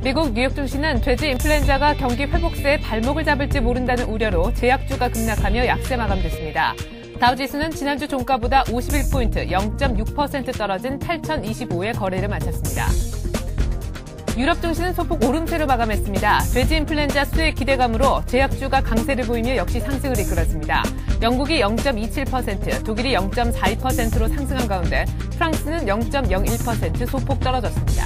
미국 뉴욕 증시는 돼지 인플루엔자가 경기 회복세에 발목을 잡을지 모른다는 우려로 제약주가 급락하며 약세 마감됐습니다. 다우지수는 지난주 종가보다 51포인트 0.6% 떨어진 8,025에 거래를 마쳤습니다. 유럽 증시는 소폭 오름세로 마감했습니다. 돼지 인플루엔자 수의 기대감으로 제약주가 강세를 보이며 역시 상승을 이끌었습니다. 영국이 0.27%, 독일이 0.42%로 상승한 가운데 프랑스는 0.01% 소폭 떨어졌습니다.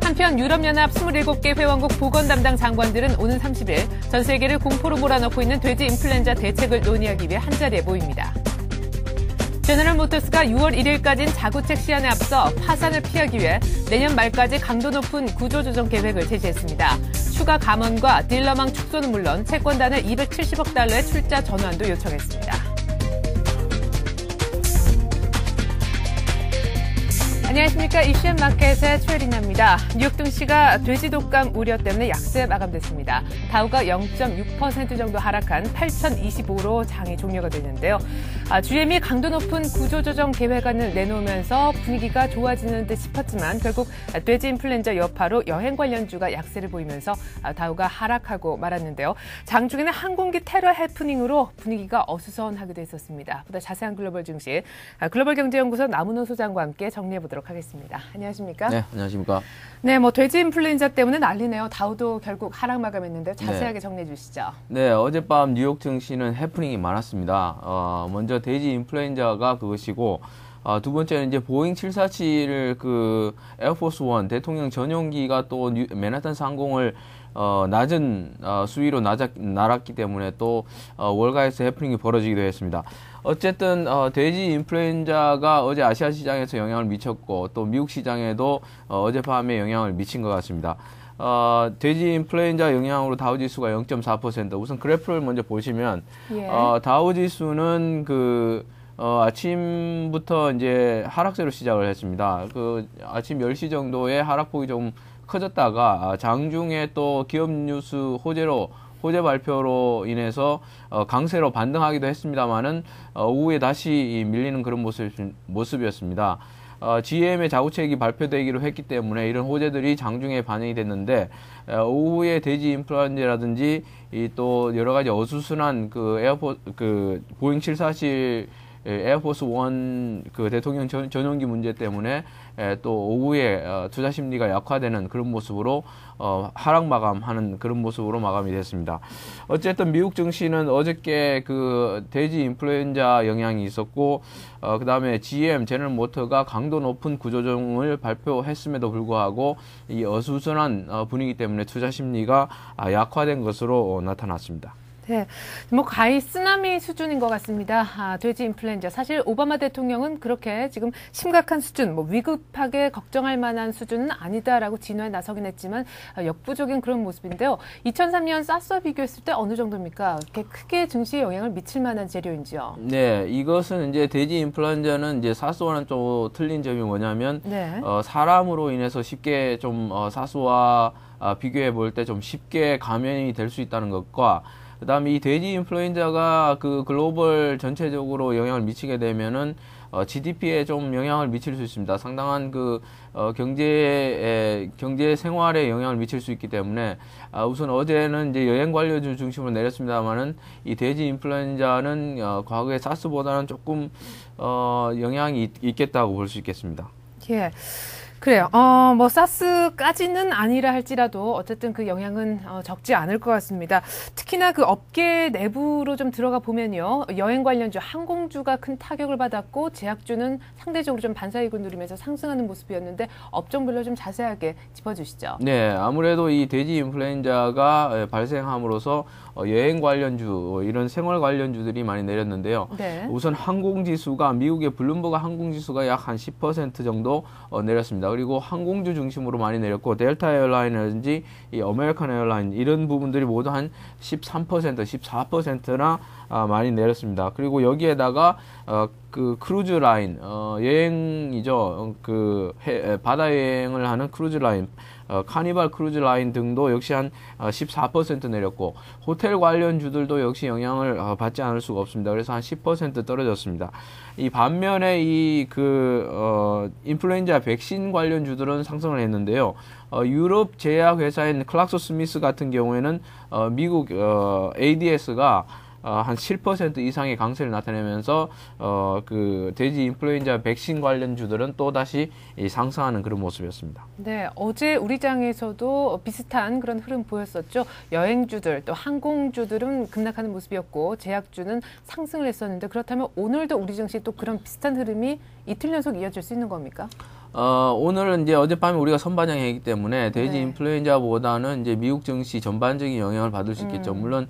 한편 유럽연합 27개 회원국 보건 담당 장관들은 오는 30일 전 세계를 공포로 몰아넣고 있는 돼지 인플루엔자 대책을 논의하기 위해 한자리에 모입니다. 제너럴 모터스가 6월 1일까지인 자구책 시한에 앞서 파산을 피하기 위해 내년 말까지 강도 높은 구조조정 계획을 제시했습니다. 추가 감원과 딜러망 축소는 물론 채권단을 270억 달러의 출자 전환도 요청했습니다. 안녕하십니까. 이슈 마켓의 최리나입니다. 뉴욕 증시가 돼지 독감 우려 때문에 약세 마감됐습니다. 다우가 0.6% 정도 하락한 8,025로 장이 종료가 됐는데요. GM이 강도 높은 구조조정 계획안을 내놓으면서 분위기가 좋아지는 듯 싶었지만 결국 돼지 인플루엔자 여파로 여행 관련주가 약세를 보이면서 다우가 하락하고 말았는데요. 장중에는 항공기 테러 해프닝으로 분위기가 어수선하기도 했었습니다. 보다 자세한 글로벌 증시, 글로벌경제연구소 남은호 소장과 함께 정리해보도록 하겠습니다. 안녕하십니까? 네, 안녕하십니까? 네, 돼지 인플루엔자 때문에 난리네요. 다우도 결국 하락 마감했는데 자세하게 정리해 주시죠. 네, 어젯밤 뉴욕 증시는 해프닝이 많았습니다. 먼저 돼지 인플루엔자가 그것이고, 두 번째는 이제 보잉 747을 에어포스 원 대통령 전용기가 또 맨하탄 상공을 낮은 수위로 날았기 때문에 또 월가에서 해프닝이 벌어지기도 했습니다. 어쨌든 돼지 인플루엔자가 어제 아시아 시장에서 영향을 미쳤고 또 미국 시장에도 어젯밤에 영향을 미친 것 같습니다. 돼지 인플루엔자 영향으로 다우지수가 0.4%. 우선 그래프를 먼저 보시면 다우지수는 아침부터 이제 하락세로 시작을 했습니다. 아침 10시 정도에 하락폭이 좀 커졌다가 장중에 또 기업 뉴스 호재 발표로 인해서 강세로 반등하기도 했습니다만은 오후에 다시 밀리는 그런 모습이었습니다. GM의 자구책이 발표되기로 했기 때문에 이런 호재들이 장중에 반영이 됐는데 오후에 돼지 인플루엔자라든지 또 여러 가지 어수선한 보잉 747 에어포스 원 대통령 전용기 문제 때문에 또 오후에 투자 심리가 약화되는 그런 모습으로 하락 마감하는 그런 모습으로 마감이 됐습니다. 어쨌든 미국 증시는 어저께 돼지 인플루엔자 영향이 있었고 그 다음에 GM 제너럴 모터가 강도 높은 구조조정을 발표했음에도 불구하고 이 어수선한 분위기 때문에 투자 심리가 약화된 것으로 나타났습니다. 네, 가히 쓰나미 수준인 것 같습니다. 돼지 인플루엔자. 사실 오바마 대통령은 그렇게 지금 심각한 수준, 위급하게 걱정할 만한 수준은 아니다라고 진화에 나서긴 했지만 역부족인 그런 모습인데요. 2003년 사스와 비교했을 때 어느 정도입니까? 이렇게 크게 증시에 영향을 미칠 만한 재료인지요? 네, 이것은 이제 돼지 인플루엔자는 이제 사스와는 좀 틀린 점이 뭐냐면 사람으로 인해서 쉽게 좀 사스와 비교해 볼 때 좀 쉽게 감염이 될 수 있다는 것과 그 다음에 이 돼지 인플루엔자가 글로벌 전체적으로 영향을 미치게 되면은 GDP에 좀 영향을 미칠 수 있습니다. 상당한 경제 생활에 영향을 미칠 수 있기 때문에 우선 어제는 이제 여행 관련주 중심으로 내렸습니다만은 이 돼지 인플루엔자는 과거의 사스보다는 조금 영향이 있겠다고 볼 수 있겠습니다. 예. 그래요. 사스까지는 아니라 할지라도 어쨌든 그 영향은 적지 않을 것 같습니다. 특히나 업계 내부로 좀 들어가 보면요. 여행 관련주, 항공주가 큰 타격을 받았고 제약주는 상대적으로 좀 반사이익을 누리면서 상승하는 모습이었는데 업종별로 좀 자세하게 짚어주시죠. 네, 아무래도 이 돼지 인플루엔자가 발생함으로써 여행 관련주, 이런 생활 관련주들이 많이 내렸는데요. 네. 우선 항공지수가 미국의 블룸버그 항공지수가 약 한 10% 정도 내렸습니다. 그리고 항공주 중심으로 많이 내렸고 델타 에어라인이라든지 이 아메리칸 에어라인 이런 부분들이 모두 한 13%, 14%나 많이 내렸습니다. 그리고 여기에다가 크루즈 라인, 여행이죠. 바다 여행을 하는 크루즈 라인, 카니발 크루즈 라인 등도 역시 한 14% 내렸고, 호텔 관련주들도 역시 영향을 받지 않을 수가 없습니다. 그래서 한 10% 떨어졌습니다. 이 반면에 인플루엔자 백신 관련주들은 상승을 했는데요. 유럽 제약 회사인 클락소 스미스 같은 경우에는 미국 ADS가 한 7% 이상의 강세를 나타내면서 그 돼지 인플루엔자 백신 관련주들은 또 다시 상승하는 그런 모습이었습니다. 네, 어제 우리 장에서도 비슷한 그런 흐름 보였었죠. 여행주들 또 항공주들은 급락하는 모습이었고 제약주는 상승을 했었는데 그렇다면 오늘도 우리 증시 또 그런 비슷한 흐름이 이틀 연속 이어질 수 있는 겁니까? 오늘은 이제 어젯밤에 우리가 선반영했기 때문에 돼지 네. 인플루엔자보다는 이제 미국 증시 전반적인 영향을 받을 수 있겠죠. 물론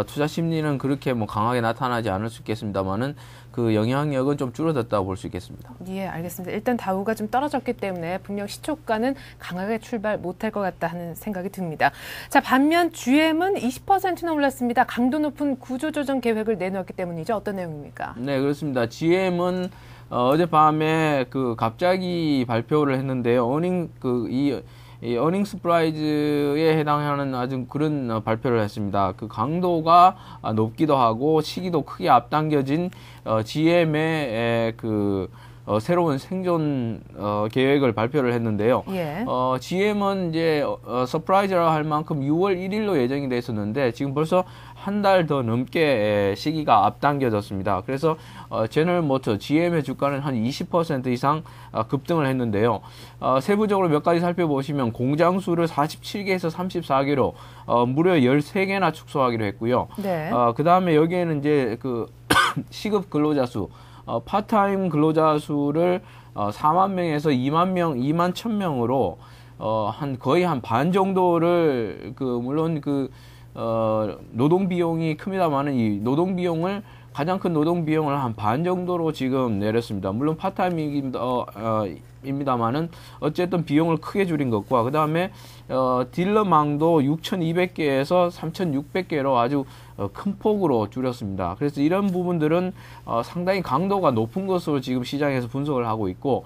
투자 심리는 그렇게 뭐 강하게 나타나지 않을 수 있겠습니다만은 그 영향력은 좀 줄어들었다고 볼 수 있겠습니다. 예, 알겠습니다. 일단 다우가 좀 떨어졌기 때문에 분명 시초가는 강하게 출발 못할 것 같다 하는 생각이 듭니다. 자, 반면 GM은 20%나 올랐습니다. 강도 높은 구조조정 계획을 내놓았기 때문이죠. 어떤 내용입니까? 네, 그렇습니다. GM은 어젯밤에 그 갑자기 발표를 했는데요. 이 어닝 서프라이즈에 해당하는 아주 그런 발표를 했습니다. 그 강도가 높기도 하고 시기도 크게 앞당겨진 GM의 그 새로운 생존 계획을 발표를 했는데요. 예. GM은 이제 서프라이즈라 할 만큼 6월 1일로 예정이 돼 있었는데 지금 벌써 한 달 더 넘게 시기가 앞당겨졌습니다. 그래서 제너럴 모터 GM의 주가는 한 20% 이상 급등을 했는데요. 세부적으로 몇 가지 살펴보시면 공장 수를 47개에서 34개로 무려 13개나 축소하기로 했고요. 네. 그다음에 여기에는 이제 그 시급 근로자 수 파트타임 근로자 수를 4만 명에서 2만 명, 2만 1,000명으로 거의 한 반 정도를 물론 노동 비용이 큽니다만은 이 노동 비용을 가장 큰 노동 비용을 한 반 정도로 지금 내렸습니다. 물론 파트타임입니다만은 어쨌든 비용을 크게 줄인 것과 그 다음에 딜러망도 6,200개에서 3,600개로 아주 큰 폭으로 줄였습니다. 그래서 이런 부분들은 상당히 강도가 높은 것으로 지금 시장에서 분석을 하고 있고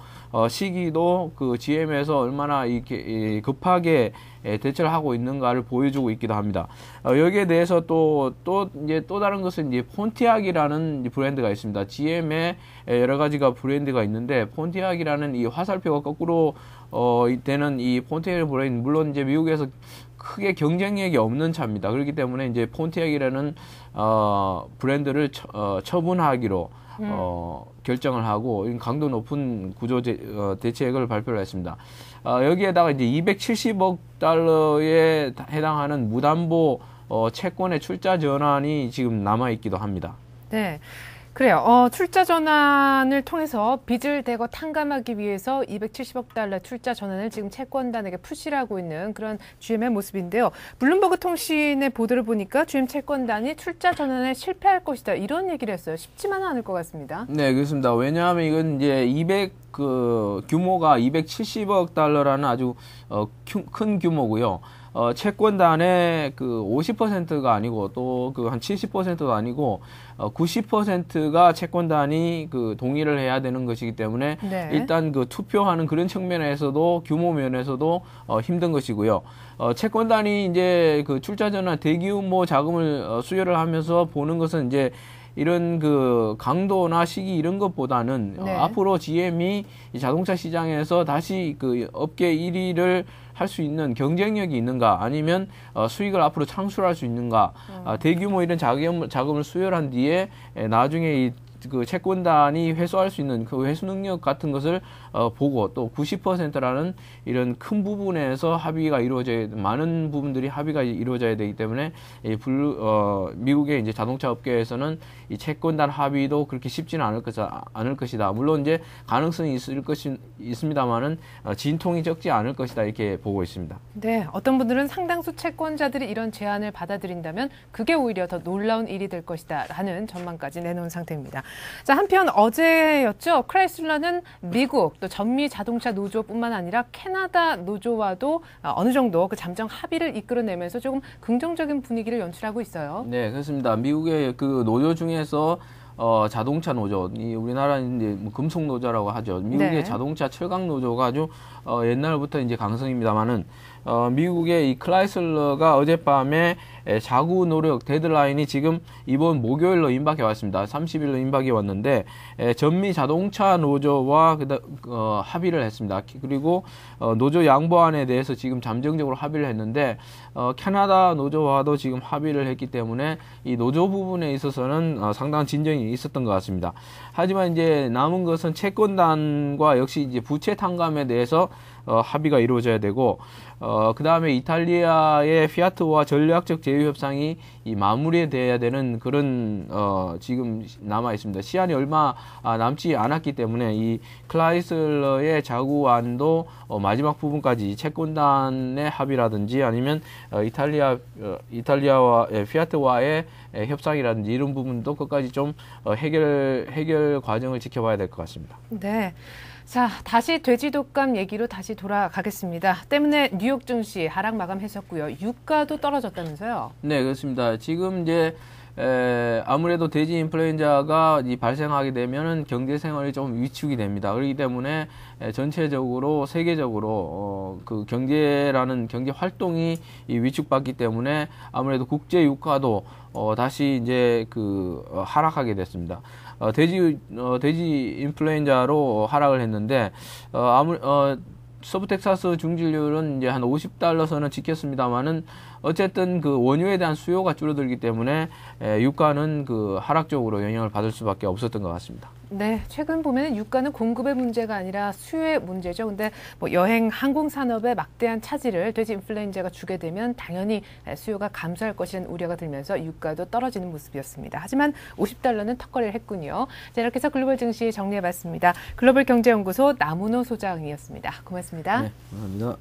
시기도 그 GM에서 얼마나 이렇게 급하게 대처를 하고 있는가를 보여주고 있기도 합니다. 여기에 대해서 또 다른 것은 이제 폰티악이라는 브랜드가 있습니다. GM에 여러 가지가 브랜드가 있는데 폰티악이라는 이 화살표가 거꾸로 되는 이 폰티악 브랜드 물론 이제 미국에서 크게 경쟁력이 없는 차입니다. 그렇기 때문에 이제 폰티악이라는 브랜드를 처분하기로 결정을 하고 강도 높은 구조 대책을 발표를 했습니다. 여기에다가 이제 270억 달러에 해당하는 무담보 채권의 출자 전환이 지금 남아 있기도 합니다. 네. 그래요. 출자 전환을 통해서 빚을 대거 탕감하기 위해서 270억 달러 출자 전환을 지금 채권단에게 푸시를 하고 있는 그런 GM의 모습인데요. 블룸버그 통신의 보도를 보니까 GM 채권단이 출자 전환에 실패할 것이다. 이런 얘기를 했어요. 쉽지만은 않을 것 같습니다. 네, 그렇습니다. 왜냐하면 이건 이제 규모가 270억 달러라는 아주 큰 규모고요. 채권단의 그 50%가 아니고 또 그 한 70%도 아니고 90%가 채권단이 그 동의를 해야 되는 것이기 때문에 네. 일단 그 투표하는 그런 측면에서도 규모 면에서도 힘든 것이고요. 채권단이 이제 그 출자 전환 대규모 자금을 수요를 하면서 보는 것은 이제 이런 그 강도나 시기 이런 것보다는 네. 앞으로 GM이 자동차 시장에서 다시 그 업계 1위를 할 수 있는 경쟁력이 있는가 아니면 수익을 앞으로 창출할 수 있는가 대규모 이런 자금을 수혈한 뒤에 나중에 그 채권단이 회수할 수 있는 그 회수 능력 같은 것을 보고 또 90%라는 이런 큰 부분에서 많은 부분들이 합의가 이루어져야 되기 때문에 미국의 이제 자동차 업계에서는 이 채권단 합의도 그렇게 쉽지는 않을 것이다. 물론 이제 가능성이 있습니다만은 진통이 적지 않을 것이다 이렇게 보고 있습니다. 네, 어떤 분들은 상당수 채권자들이 이런 제안을 받아들인다면 그게 오히려 더 놀라운 일이 될 것이다라는 전망까지 내놓은 상태입니다. 자, 한편 어제였죠. 크라이슬러는 미국 또 전미 자동차 노조뿐만 아니라 캐나다 노조와도 어느 정도 그 잠정 합의를 이끌어내면서 조금 긍정적인 분위기를 연출하고 있어요. 네, 그렇습니다. 미국의 그 노조 중에서 자동차 노조, 이 우리나라는 이제 뭐 금속 노조라고 하죠. 미국의 네. 자동차 철강 노조가 아주 옛날부터 이제 강성입니다만은 미국의 이 클라이슬러가 어젯밤에 자구 노력 데드라인이 지금 이번 목요일로 임박해 왔습니다. 30일로 임박해 왔는데 전미 자동차 노조와 합의를 했습니다. 그리고 노조 양보안에 대해서 지금 잠정적으로 합의를 했는데 캐나다 노조와도 지금 합의를 했기 때문에 이 노조 부분에 있어서는 상당한 진전이 있었던 것 같습니다. 하지만 이제 남은 것은 채권단과 역시 이제 부채 탕감에 대해서 합의가 이루어져야 되고 그 다음에 이탈리아의 피아트와 전략적 제휴 협상이 이 마무리돼야 되는 그런 지금 남아 있습니다. 시한이 얼마 남지 않았기 때문에 이 클라이슬러의 자구안도 마지막 부분까지 채권단의 합의라든지 아니면 이탈리아와 피아트와의 협상이라든지 이런 부분도 끝까지 좀 해결 과정을 지켜봐야 될 것 같습니다. 네. 자, 다시 돼지 독감 얘기로 다시 돌아가겠습니다. 때문에 뉴욕 증시 하락 마감했었고요. 유가도 떨어졌다면서요? 네, 그렇습니다. 지금 이제 아무래도 돼지 인플루엔자가 발생하게 되면은 경제 생활이 좀 위축이 됩니다. 그렇기 때문에 전체적으로 세계적으로 그 경제 활동이 위축받기 때문에 아무래도 국제 유가도 다시 이제 하락하게 됐습니다. 돼지 인플루엔자로 하락을 했는데 서부텍사스 중진율은 이제 한 $50선은 지켰습니다만은 어쨌든 그 원유에 대한 수요가 줄어들기 때문에 유가는 하락적으로 영향을 받을 수밖에 없었던 것 같습니다. 네, 최근 보면 유가는 공급의 문제가 아니라 수요의 문제죠. 근데 뭐 여행, 항공 산업에 막대한 차질을 돼지 인플루엔자가 주게 되면 당연히 수요가 감소할 것이라는 우려가 들면서 유가도 떨어지는 모습이었습니다. 하지만 $50는 턱걸이를 했군요. 자, 이렇게 해서 글로벌 증시 정리해봤습니다. 글로벌 경제연구소 남은호 소장이었습니다. 고맙습니다. 네, 감사합니다.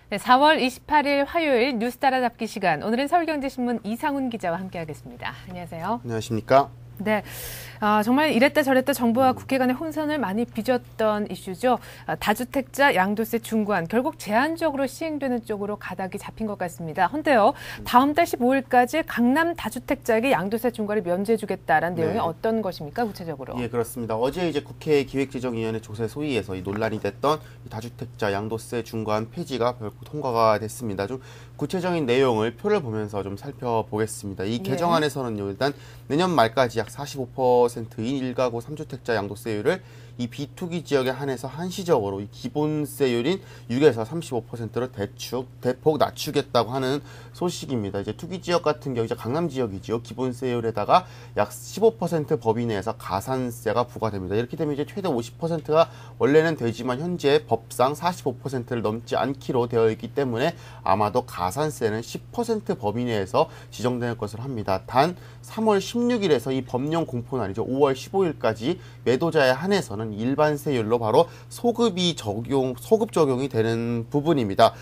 네, 4월 28일 화요일 뉴스 따라잡기 시간. 오늘은 서울경제신문 이상훈 기자와 함께하겠습니다. 안녕하세요. 안녕하십니까? 네, 정말 이랬다 저랬다 정부와 국회 간의 혼선을 많이 빚었던 이슈죠. 다주택자 양도세 중과안 결국 제한적으로 시행되는 쪽으로 가닥이 잡힌 것 같습니다. 헌데요, 다음 달 15일까지 강남 다주택자에게 양도세 중과를 면제해주겠다라는 내용이 어떤 것입니까, 구체적으로? 예, 그렇습니다. 어제 이제 국회 기획재정위원회 조세 소위에서 이 논란이 됐던 이 다주택자 양도세 중과안 폐지가 결국 통과가 됐습니다. 좀 구체적인 내용을 표를 보면서 좀 살펴보겠습니다. 이 개정안에서는요, 일단 내년 말까지 약 45%인 1가구 3주택자 양도세율을 이 비투기 지역에 한해서 한시적으로 이 기본세율인 6에서 35%로 대폭 낮추겠다고 하는 소식입니다. 이제 투기 지역 같은 경우 이제 강남 지역이지요. 기본세율에다가 약 15% 범위 내에서 가산세가 부과됩니다. 이렇게 되면 이제 최대 50%가 원래는 되지만 현재 법상 45%를 넘지 않기로 되어 있기 때문에 아마도 가산세는 10% 범위 내에서 지정될 것으로 합니다. 단 3월 16일에서 이 법령 공포날이죠. 5월 15일까지 매도자에 한해서는 일반 세율로 바로 소급 적용이 되는 부분입니다.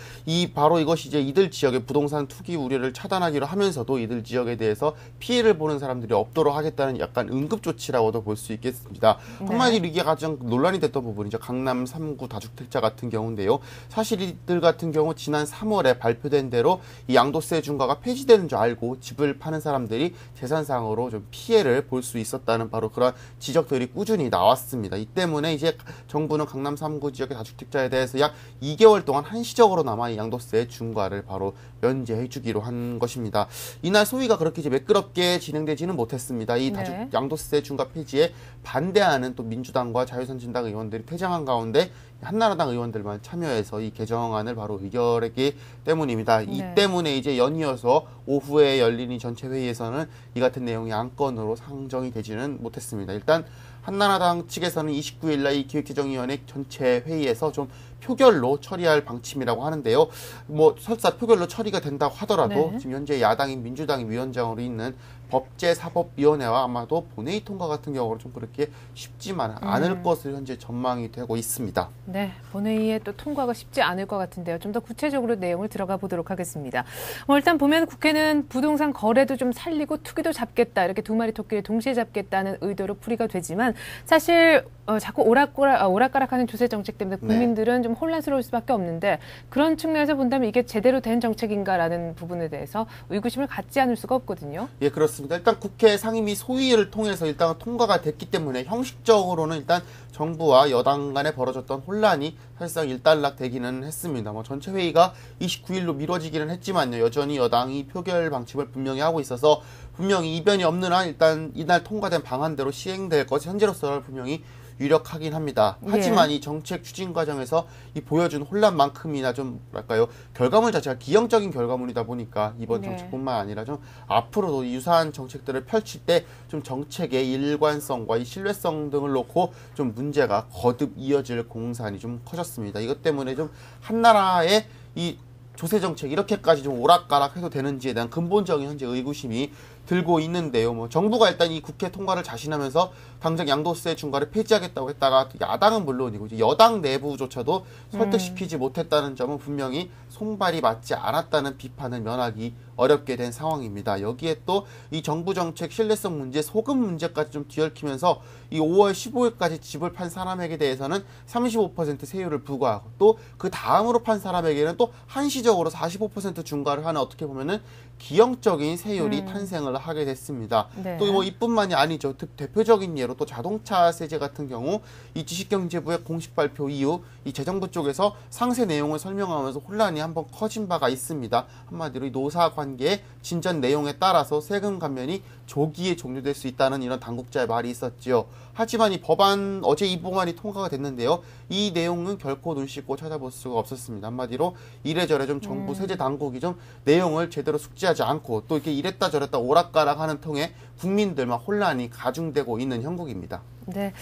바로 이것이 이제 이들 지역의 부동산 투기 우려를 차단하기로 하면서도 이들 지역에 대해서 피해를 보는 사람들이 없도록 하겠다는 약간 응급 조치라고도 볼 수 있겠습니다. 한마디로 이게 가장 논란이 됐던 부분이죠. 강남 3구 다주택자 같은 경우인데요. 사실 이들 같은 경우 지난 3월에 발표된 대로 이 양도세 중과가 폐지되는 줄 알고 집을 파는 사람들이 재산상으로 좀 피해를 볼 수 있었다는 바로 그런 지적들이 꾸준히 나왔습니다. 때문에 이제 정부는 강남 3구 지역의 다주택자에 대해서 약 2개월 동안 한시적으로나마 이 양도세 중과를 바로 면제해 주기로 한 것입니다. 이날 소위가 그렇게 이제 매끄럽게 진행되지는 못했습니다. 이 양도세 중과 폐지에 반대하는 또 민주당과 자유선진당 의원들이 퇴장한 가운데 한나라당 의원들만 참여해서 이 개정안을 바로 의결했기 때문입니다. 이 때문에 이제 연이어서 오후에 열린 이 전체 회의에서는 이 같은 내용이 안건으로 상정이 되지는 못했습니다. 일단 한나라당 측에서는 29일 날 이 기획재정위원회 전체 회의에서 좀 표결로 처리할 방침이라고 하는데요. 뭐 설사 표결로 처리가 된다고 하더라도 지금 현재 야당인 민주당이 위원장으로 있는 법제사법위원회와 아마도 본회의 통과 같은 경우로 좀 그렇게 쉽지만 않을 것으로 현재 전망이 되고 있습니다. 네, 본회의에 또 통과가 쉽지 않을 것 같은데요. 좀 더 구체적으로 내용을 들어가 보도록 하겠습니다. 일단 보면 국회는 부동산 거래도 좀 살리고 투기도 잡겠다, 이렇게 두 마리 토끼를 동시에 잡겠다는 의도로 풀이가 되지만 사실 자꾸 오락가락하는 조세 정책 때문에 국민들은 좀 혼란스러울 수밖에 없는데 그런 측면에서 본다면 이게 제대로 된 정책인가라는 부분에 대해서 의구심을 갖지 않을 수가 없거든요. 예, 그렇습니다. 일단 국회 상임위 소위를 통해서 일단 통과가 됐기 때문에 형식적으로는 일단 정부와 여당 간에 벌어졌던 혼란이 사실상 일단락되기는 했습니다. 뭐 전체 회의가 29일로 미뤄지기는 했지만요. 여전히 여당이 표결 방침을 분명히 하고 있어서 분명히 이변이 없는 한 일단 이날 통과된 방안대로 시행될 것이 현재로서는 분명히 유력하긴 합니다. 하지만 이 정책 추진 과정에서 이 보여준 혼란만큼이나 좀 뭐랄까요, 결과물 자체가 기형적인 결과물이다 보니까 이번 정책뿐만 아니라 좀 앞으로도 유사한 정책들을 펼칠 때 좀 정책의 일관성과 이 신뢰성 등을 놓고 좀 문제가 거듭 이어질 공산이 좀 커졌습니다. 이것 때문에 좀 한나라의 이 조세 정책 이렇게까지 좀 오락가락해도 되는지에 대한 근본적인 현재 의구심이 들고 있는데요. 뭐 정부가 일단 이 국회 통과를 자신하면서 당장 양도세 중과를 폐지하겠다고 했다가 야당은 물론이고 이제 여당 내부조차도 설득시키지 못했다는 점은 분명히 손발이 맞지 않았다는 비판을 면하기 어렵게 된 상황입니다. 여기에 또 이 정부 정책 신뢰성 문제, 소금 문제까지 좀 뒤얽히면서 이 5월 15일까지 집을 판 사람에게 대해서는 35% 세율을 부과하고 또 그 다음으로 판 사람에게는 또 한시적으로 45% 중과를 하는 어떻게 보면은 기형적인 세율이 탄생을 하게 됐습니다. 또 뭐 이뿐만이 아니죠. 대표적인 예로 또 자동차 세제 같은 경우 이 지식경제부의 공식 발표 이후 이 재정부 쪽에서 상세 내용을 설명하면서 혼란이 한번 커진 바가 있습니다. 한마디로 이 노사 관계의 진전 내용에 따라서 세금 감면이 조기에 종료될 수 있다는 이런 당국자의 말이 있었지요. 하지만 이 법안 어제 이 법안이 통과가 됐는데요. 이 내용은 결코 눈 씻고 찾아볼 수가 없었습니다. 한마디로 이래저래 좀 정부 세제 당국이 좀 내용을 제대로 숙지하지 않고 또 이렇게 이랬다 저랬다 오락가락하는 통에 국민들만 혼란이 가중되고 있는 형국입니다. 네.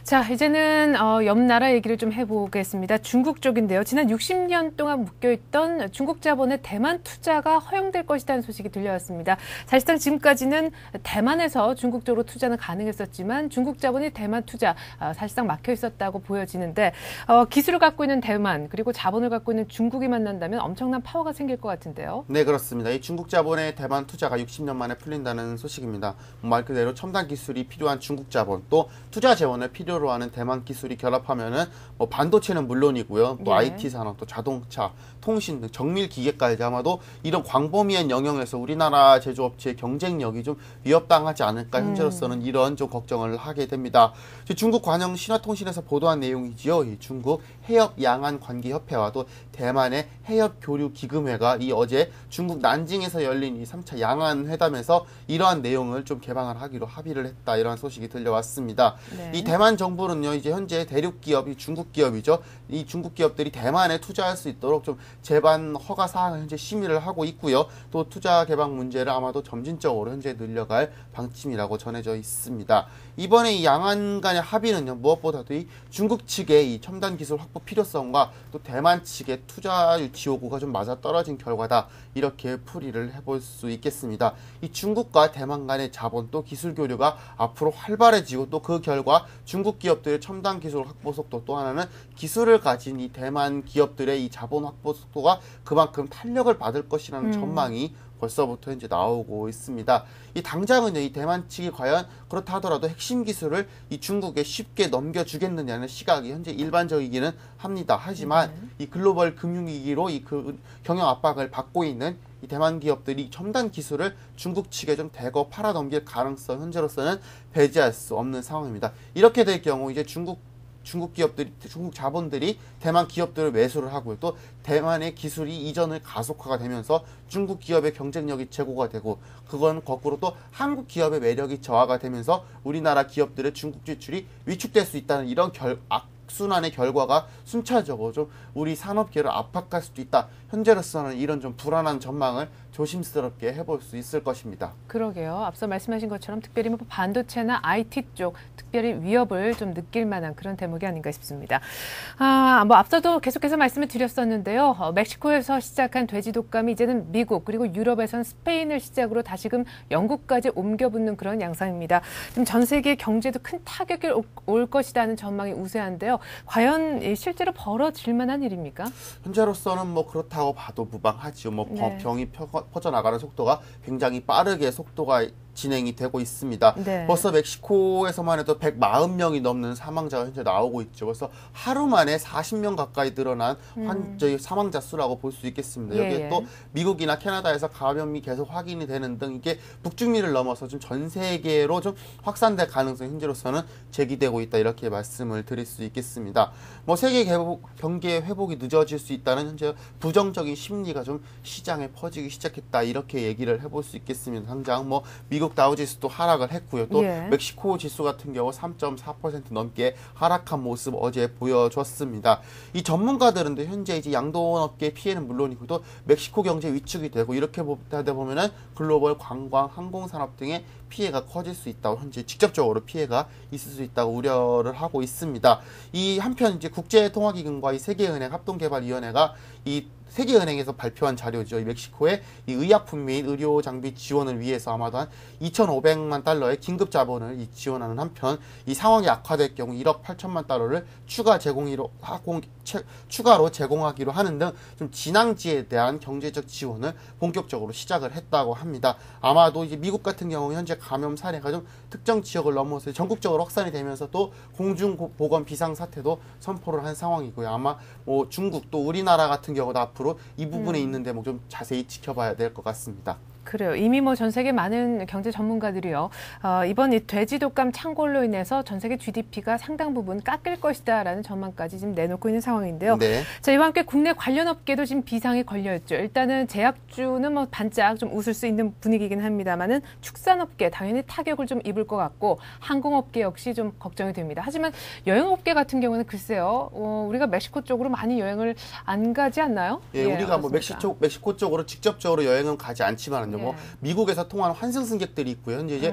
자, 이제는 옆 나라 얘기를 좀 해보겠습니다. 중국 쪽인데요. 지난 60년 동안 묶여있던 중국 자본의 대만 투자가 허용될 것이라는 소식이 들려왔습니다. 사실상 지금까지는 대만에서 중국 쪽으로 투자는 가능했었지만 중국 자본이 대만 투자 사실상 막혀 있었다고 보여지는데 기술을 갖고 있는 대만 그리고 자본을 갖고 있는 중국이 만난다면 엄청난 파워가 생길 것 같은데요. 네, 그렇습니다. 이 중국 자본의 대만 투자가 60년 만에 풀린다는 소식입니다. 말 그대로 첨단 기술이 필요한 중국 자본 또 투자 재원을 필요로 하는 대만 기술이 결합하면은 뭐 반도체는 물론이고요. 또 IT 산업, 또 자동차, 통신 등 정밀 기계까지 아마도 이런 광범위한 영역에서 우리나라 제조업체의 경쟁력이 좀 위협당하지 않을까 현재로서는 이런 좀 걱정을 하게 됩니다. 중국 관영 신화통신에서 보도한 내용이지요. 이 중국 해협 양안 관계협회와 또 대만의 해협 교류 기금회가 이 어제 중국 난징에서 열린 이 3차 양안 회담에서 이러한 내용을 좀 개방을 하기로 합의를 했다. 이러한 소식이 들려왔습니다. 이 대만 정부는요, 이제 현재 대륙 기업이 중국 기업이죠. 이 중국 기업들이 대만에 투자할 수 있도록 좀 제반 허가 사항을 현재 심의를 하고 있고요. 또 투자 개방 문제를 아마도 점진적으로 현재 늘려갈 방침이라고 전해져 있습니다. 이번에 이 양안 간의 합의는요, 무엇보다도 이 중국 측의 이 첨단 기술 확보 필요성과 또 대만 측의 투자 유치 요구가 좀 맞아떨어진 결과다. 이렇게 풀이를 해볼 수 있겠습니다. 이 중국과 대만 간의 자본 또 기술 교류가 앞으로 활발해지고 또 그 결과 중국 기업들의 첨단 기술 확보 속도 또 하나는 기술을 가진 이 대만 기업들의 이 자본 확보 속도가 그만큼 탄력을 받을 것이라는 전망이 벌써부터 이제 나오고 있습니다. 이 당장은요, 이 대만 측이 과연 그렇다 하더라도 핵심 기술을 이 중국에 쉽게 넘겨주겠느냐는 시각이 현재 일반적이기는 합니다. 하지만 이 글로벌 금융위기로 이 경영 압박을 받고 있는 이 대만 기업들이 첨단 기술을 중국 측에 좀 대거 팔아넘길 가능성 현재로서는 배제할 수 없는 상황입니다. 이렇게 될 경우 이제 중국 중국 자본들이 대만 기업들을 매수를 하고요. 또 대만의 기술이 이전을 가속화가 되면서 중국 기업의 경쟁력이 제고가 되고 그건 거꾸로 또 한국 기업의 매력이 저하가 되면서 우리나라 기업들의 중국 지출이 위축될 수 있다는 이런 악순환의 결과가 순차적으로 좀 우리 산업계를 압박할 수도 있다. 현재로서는 이런 좀 불안한 전망을 조심스럽게 해볼 수 있을 것입니다. 그러게요. 앞서 말씀하신 것처럼 특별히 뭐 반도체나 IT 쪽 특별히 위협을 좀 느낄 만한 그런 대목이 아닌가 싶습니다. 뭐 앞서도 계속해서 말씀을 드렸었는데요. 멕시코에서 시작한 돼지 독감이 이제는 미국 그리고 유럽에선 스페인을 시작으로 다시금 영국까지 옮겨붙는 그런 양상입니다. 지금 전 세계 경제도 큰 타격이 올 것이라는 전망이 우세한데요. 과연 실제로 벌어질 만한 일입니까? 현재로서는 뭐 그렇다고 봐도 무방하지요. 뭐 네. 병이 퍼져나가는 속도가 굉장히 빠르게 속도가 진행이 되고 있습니다. 네. 벌써 멕시코에서만 해도 140명이 넘는 사망자가 현재 나오고 있죠. 그래서 하루 만에 40명 가까이 늘어난 사망자 수라고 볼 수 있겠습니다. 여기에 또 미국이나 캐나다에서 감염이 계속 확인이 되는 등 이게 북중미를 넘어서 좀 전 세계로 좀 확산될 가능성이 현재로서는 제기되고 있다. 이렇게 말씀을 드릴 수 있겠습니다. 뭐 세계 경기의 회복이 늦어질 수 있다는 현재 부정적인 심리가 좀 시장에 퍼지기 시작했다. 이렇게 얘기를 해볼 수 있겠습니다. 당장 뭐 미국 다우지수도 하락을 했고요. 또 멕시코 지수 같은 경우 3.4% 넘게 하락한 모습 어제 보여줬습니다. 이 전문가들은 현재 이제 양돈업계 피해는 물론이고 또 멕시코 경제 위축이 되고 이렇게 하다 보면은 글로벌 관광, 항공산업 등의 피해가 커질 수 있다고 현재 직접적으로 피해가 있을 수 있다고 우려를 하고 있습니다. 이 한편 이제 국제통화기금과 이 세계은행 합동개발위원회가 이 세계은행에서 발표한 자료죠. 이 멕시코의 이 의약품 및 의료 장비 지원을 위해서 아마도 한 2,500만 달러의 긴급 자본을 지원하는 한편 이 상황이 악화될 경우 1억 8천만 달러를 추가로 제공하기로 하는 등 좀 진앙지에 대한 경제적 지원을 본격적으로 시작을 했다고 합니다. 아마도 이제 미국 같은 경우 현재 감염 사례가 좀 특정 지역을 넘어서 전국적으로 확산이 되면서 또 공중보건 비상사태도 선포를 한 상황이고요. 아마 뭐 중국 또 우리나라 같은 경우도 앞으로 이 부분에 있는 대목 좀 자세히 지켜봐야 될 것 같습니다. 그래요. 이미 뭐 전 세계 많은 경제 전문가들이요. 이번 이 돼지 독감 창궐로 인해서 전 세계 GDP가 상당 부분 깎일 것이다라는 전망까지 지금 내놓고 있는 상황인데요. 네. 자, 이와 함께 국내 관련 업계도 지금 비상에 걸려있죠. 일단은 제약주는 뭐 반짝 좀 웃을 수 있는 분위기긴 합니다만은 축산업계 당연히 타격을 좀 입을 것 같고 항공업계 역시 좀 걱정이 됩니다. 하지만 여행업계 같은 경우는 글쎄요. 우리가 멕시코 쪽으로 많이 여행을 안 가지 않나요? 예, 우리가 뭐 멕시코 쪽으로 직접적으로 여행은 가지 않지만 뭐 미국에서 통하는 환승 승객들이 있고요. 현재 이제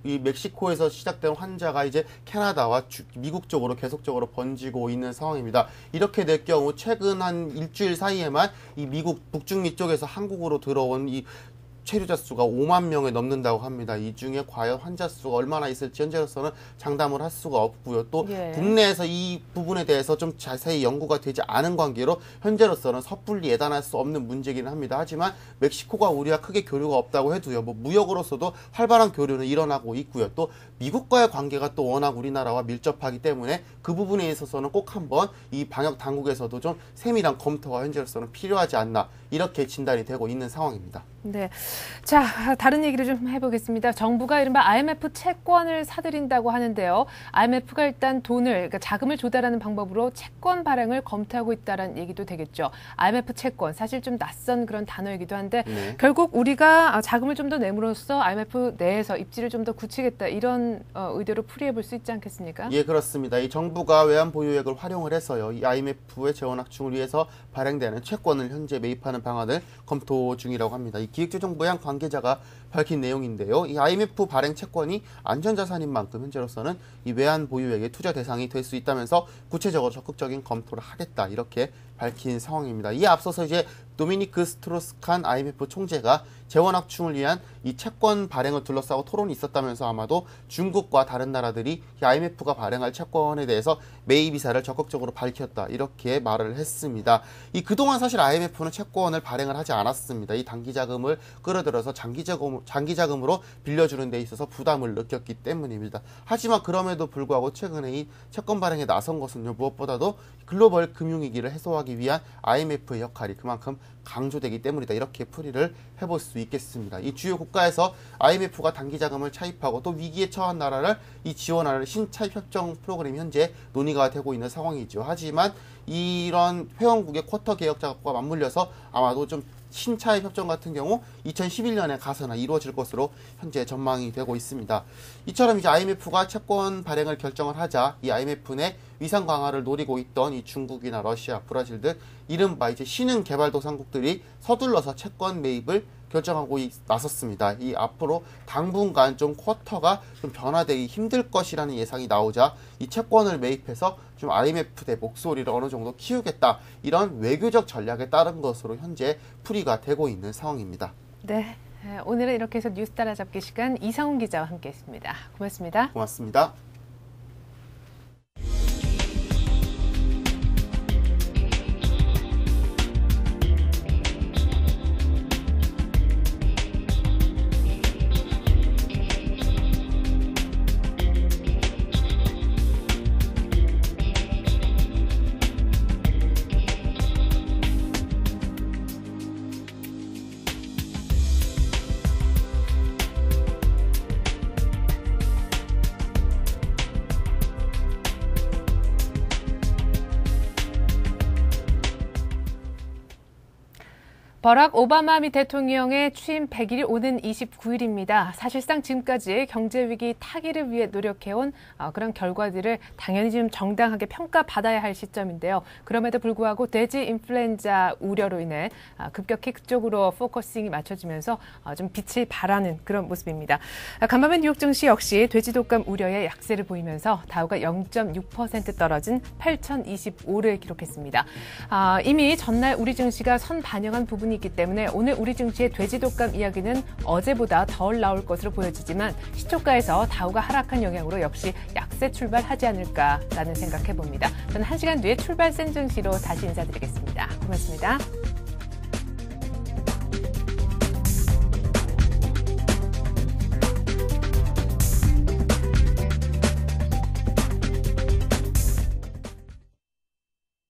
이 멕시코에서 시작된 환자가 이제 캐나다와 미국 쪽으로 계속적으로 번지고 있는 상황입니다. 이렇게 될 경우 최근 한 일주일 사이에만 이 미국 북중미 쪽에서 한국으로 들어온 이 체류자 수가 5만 명에 넘는다고 합니다. 이 중에 과연 환자 수가 얼마나 있을지 현재로서는 장담을 할 수가 없고요. 또 국내에서 이 부분에 대해서 좀 자세히 연구가 되지 않은 관계로 현재로서는 섣불리 예단할 수 없는 문제이기는 합니다. 하지만 멕시코가 우리와 크게 교류가 없다고 해도요. 뭐 무역으로서도 활발한 교류는 일어나고 있고요. 또 미국과의 관계가 또 워낙 우리나라와 밀접하기 때문에 그 부분에 있어서는 꼭 한번 이 방역 당국에서도 좀 세밀한 검토가 현재로서는 필요하지 않나 이렇게 진단이 되고 있는 상황입니다. 네. 자, 다른 얘기를 좀 해보겠습니다. 정부가 이른바 IMF 채권을 사들인다고 하는데요. IMF가 일단 그러니까 자금을 조달하는 방법으로 채권 발행을 검토하고 있다는 얘기도 되겠죠. IMF 채권, 사실 좀 낯선 그런 단어이기도 한데 결국 우리가 자금을 좀 더 내므로써 IMF 내에서 입지를 좀 더 굳히겠다 이런 의도로 풀이해 볼 수 있지 않겠습니까? 예, 그렇습니다. 이 정부가 외환 보유액을 활용을 해서요. 이 IMF의 재원 확충을 위해서 발행되는 채권을 현재 매입하는 방안을 검토 중이라고 합니다. 이 기획재정부양 관계자가 밝힌 내용인데요. 이 IMF 발행 채권이 안전자산인 만큼 현재로서는 이 외환 보유액의 투자 대상이 될 수 있다면서 구체적으로 적극적인 검토를 하겠다 이렇게 밝힌 상황입니다. 이에 앞서서 이제 도미니크 스트로스칸 IMF 총재가 재원 확충을 위한 이 채권 발행을 둘러싸고 토론이 있었다면서 아마도 중국과 다른 나라들이 이 IMF가 발행할 채권에 대해서 매입 의사를 적극적으로 밝혔다 이렇게 말을 했습니다. 이 그동안 사실 IMF는 채권을 발행을 하지 않았습니다. 이 단기 자금을 끌어들여서 장기 자금으로 빌려주는 데 있어서 부담을 느꼈기 때문입니다. 하지만 그럼에도 불구하고 최근에 이 채권 발행에 나선 것은요 무엇보다도 글로벌 금융위기를 해소하기 위한 IMF의 역할이 그만큼 강조되기 때문이다. 이렇게 풀이를 해볼 수 있겠습니다. 이 주요 국가에서 IMF가 단기 자금을 차입하고 또 위기에 처한 나라를 이 지원하는 신차입 협정 프로그램이 현재 논의가 되고 있는 상황이죠. 하지만 이런 회원국의 쿼터 개혁 작업과 맞물려서 아마도 좀 신차입 협정 같은 경우 2011년에 가서나 이루어질 것으로 현재 전망이 되고 있습니다. 이처럼 이제 IMF가 채권 발행을 결정을 하자 이 IMF 내 위상 강화를 노리고 있던 이 중국이나 러시아, 브라질 등 이른바 이제 신흥개발도상국들이 서둘러서 채권 매입을 결정하고 나섰습니다. 이 앞으로 당분간 좀 쿼터가 좀 변화되기 힘들 것이라는 예상이 나오자 이 채권을 매입해서 좀 IMF 대 목소리를 어느 정도 키우겠다. 이런 외교적 전략에 따른 것으로 현재 풀이가 되고 있는 상황입니다. 네, 오늘은 이렇게 해서 뉴스 따라잡기 시간 이상훈 기자와 함께했습니다. 고맙습니다. 고맙습니다. 버락 오바마 미 대통령의 취임 100일이 오는 29일입니다. 사실상 지금까지 경제위기 타개를 위해 노력해온 그런 결과들을 당연히 지금 정당하게 평가받아야 할 시점인데요. 그럼에도 불구하고 돼지 인플루엔자 우려로 인해 급격히 그쪽으로 포커싱이 맞춰지면서 좀 빛을 발하는 그런 모습입니다. 간밤에 뉴욕 증시 역시 돼지 독감 우려에 약세를 보이면서 다우가 0.6% 떨어진 8,025를 기록했습니다. 이미 전날 우리 증시가 선 반영한 부분이 있기 때문에 오늘 우리 증시의 돼지 독감 이야기는 어제보다 덜 나올 것으로 보여지지만 시초가에서 다우가 하락한 영향으로 역시 약세 출발하지 않을까라는 생각해봅니다. 저는 1시간 뒤에 출발 센 증시로 다시 인사드리겠습니다. 고맙습니다.